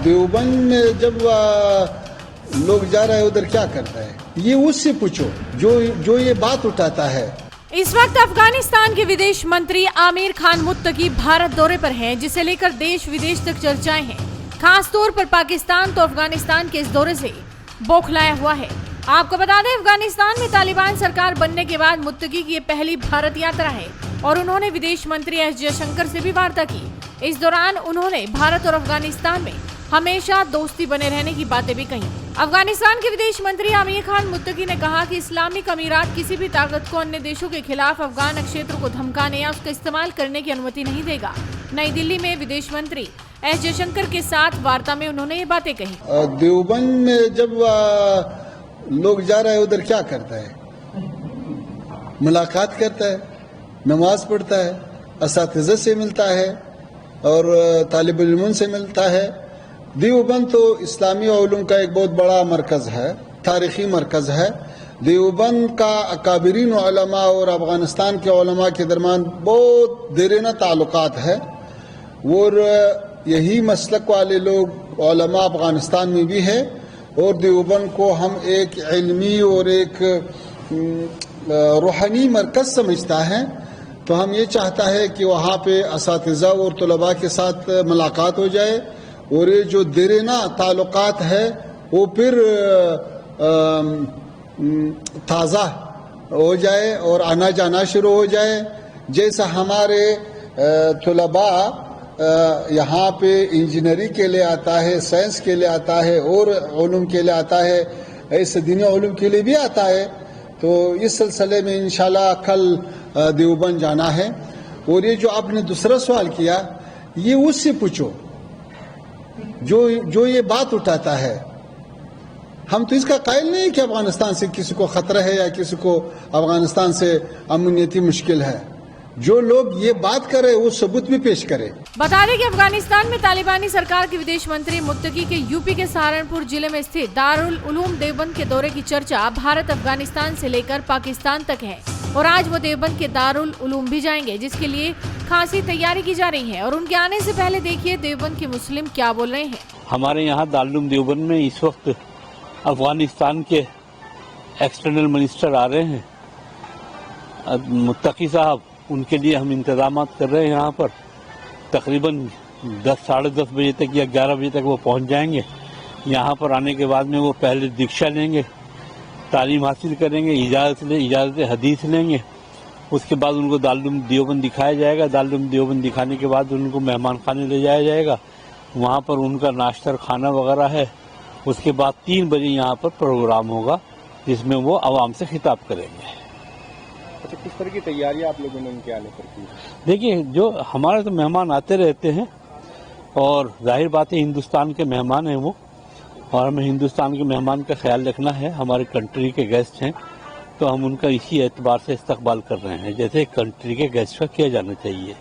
دیوبند میں جب لوگ جا رہے ہیں ادھر کیا کرتا ہے یہ اس سے پوچھو جو یہ بات اٹھاتا ہے. اس وقت افغانستان کے ودیش منتری عامر خان متقی بھارت دورے پر ہیں جسے لے کر دیش ودیش تک چرچائیں ہیں. خاص طور پر پاکستان تو افغانستان کے اس دورے سے بوکھلایا ہوا ہے. آپ کو بتا دیں افغانستان میں طالبان سرکار بننے کے بعد متقی کی یہ پہلی بھارت یاترا ہے اور انہوں نے ودیش منتری ایس جے شنکر سے بھی وارتا کی. اس دوران انہوں نے بھارت اور افغانستان میں ہمیشہ دوستی بنے رہنے کی باتیں بھی کہیں. افغانستان کے ودیش منتری عامر خان متقی نے کہا کہ اسلامک امارات کسی بھی طاقت کو انیہ دیشوں کے خلاف افغان اکشیتر کو دھمکانے یا اس کا استعمال کرنے کی انومتی نہیں دے گا. نئی دلی میں ودیش منتری ایس جے شنکر کے ساتھ وارتا میں انہوں نے یہ باتیں کہی. دیوبند میں جب لوگ جا رہے ہیں ادھر کیا کرتا ہے ملاقات کرتا ہے نماز پڑھتا ہے اساتذہ سے ملتا ہے اور طالب علموں سے ملتا ہے. دیوبند تو اسلامی علوم کا ایک بہت بڑا مرکز ہے تاریخی مرکز ہے. دیوبند کا اکابرین علماء اور افغانستان کے علماء کے درمیان بہت دیرینہ تعلقات ہے اور یہی مسلک والے لوگ علماء افغانستان میں بھی ہے اور دیوبند کو ہم ایک علمی اور ایک روحانی مرکز سمجھتا ہے. تو ہم یہ چاہتا ہے کہ وہاں پہ اساتذہ اور طلباء کے ساتھ ملاقات ہو جائے اور یہ جو دیرینہ تعلقات ہے وہ پھر تازہ ہو جائے اور آنا جانا شروع ہو جائے. جیسا ہمارے طلباء یہاں پہ انجینئرنگ کے لیے آتا ہے سائنس کے لیے آتا ہے اور علوم کے لیے آتا ہے ایسے دینی علوم کے لیے بھی آتا ہے. تو اس سلسلے میں انشاءاللہ کل دیوبند جانا ہے. اور یہ جو آپ نے دوسرا سوال کیا یہ اس سے پوچھو جو یہ بات اٹھاتا ہے. ہم تو اس کا قائل نہیں کہ افغانستان سے کسی کو خطرہ ہے یا کسی کو افغانستان سے امنیتی مشکل ہے. جو لوگ یہ بات کرے وہ ثبوت بھی پیش کرے. بتا دیں کہ افغانستان میں طالبانی سرکار کے ودیش منتری متقی کے یو پی کے سہارنپور ضلع میں استھت دارالعلوم دیوبند کے دورے کی چرچا بھارت افغانستان سے لے کر پاکستان تک ہے اور آج وہ دیوبند کے دارالعلوم بھی جائیں گے جس کے لیے خاصی تیاری کی جا رہی ہے. اور ان کے آنے سے پہلے دیکھیے دیوبند کے مسلم کیا بول رہے ہیں. ہمارے یہاں دارالعلوم دیوبند میں اس وقت افغانستان کے ایکسٹرنل منسٹر آ رہے ہیں متقی صاحب. ان کے لیے ہم انتظامات کر رہے ہیں. یہاں پر تقریباً 10 – 10:30 بجے تک یا 11 بجے تک وہ پہنچ جائیں گے. یہاں پر آنے کے بعد میں وہ پہلے دیکشا لیں گے تعلیم حاصل کریں گے اجازت حدیث لیں گے. اس کے بعد ان کو دارالعلوم دیوبند دکھایا جائے گا. دارالعلوم دیوبند دکھانے کے بعد ان کو مہمان خانے لے جایا جائے گا. وہاں پر ان کا ناشتہ کھانا وغیرہ ہے. اس کے بعد 3 بجے یہاں پر پروگرام ہوگا جس میں وہ عوام سے خطاب کریں گے. اچھا کس طرح کی تیاریاں آپ لوگوں نے ان کے آنے پر کی؟ دیکھیے جو ہمارے تو مہمان آتے رہتے ہیں اور ظاہر بات ہے ہندوستان کے مہمان ہیں وہ اور ہمیں ہندوستان کے مہمان کا خیال رکھنا ہے. ہماری کنٹری کے گیسٹ ہیں تو ہم ان کا اسی اعتبار سے استقبال کر رہے ہیں جیسے کنٹری کے گیسٹ کا کیا جانا چاہیے.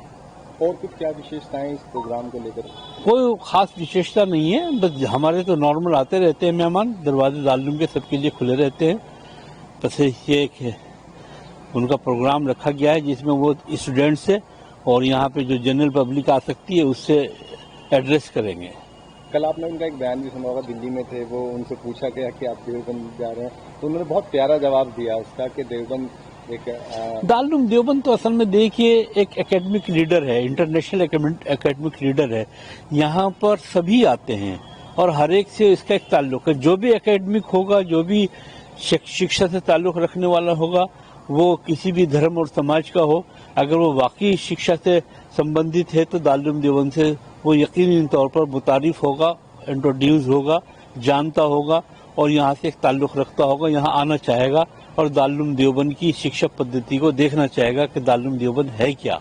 اور کچھ کیا وشیشتائیں اس پروگرام کو لے کر؟ کوئی خاص وشیشتا نہیں ہے بس ہمارے تو نارمل آتے رہتے ہیں مہمان. دروازے دارالعلوم کے سب کے لیے کھلے رہتے ہیں. بس یہ کہ ان کا پروگرام رکھا گیا ہے جس میں وہ اسٹوڈنٹ سے اور یہاں پہ جو جنرل پبلک آ سکتی ہے اس سے ایڈریس کریں گے. کل آپ نے ان کا ایک بیان بھی سنا ہوگا دلی میں تھے وہ ان سے پوچھا گیا کہ آپ دیوبند جا رہے ہیں تو انہوں نے بہت پیارا جواب دیا اس کا کہ دیوبند ایک دارالعلوم دیوبند تو اصل میں دیکھیے ایک اکیڈمک لیڈر ہے انٹرنیشنل اکیڈمک لیڈر ہے. یہاں پر سبھی آتے ہیں اور ہر ایک سے اس کا ایک تعلق ہے. جو بھی اکیڈمک ہوگا جو بھی شکشا سے تعلق رکھنے والا ہوگا وہ کسی بھی دھرم اور سماج کا ہو اگر وہ واقعی شکشا سے سمبندھت ہے تو دارالعلوم دیوبند سے وہ یقینی طور پر متعارف ہوگا انٹروڈیوس ہوگا جانتا ہوگا اور یہاں سے ایک تعلق رکھتا ہوگا. یہاں آنا چاہے گا اور دارالعلوم دیوبند کی شکشا پدھتی کو دیکھنا چاہے گا کہ دارالعلوم دیوبند ہے کیا.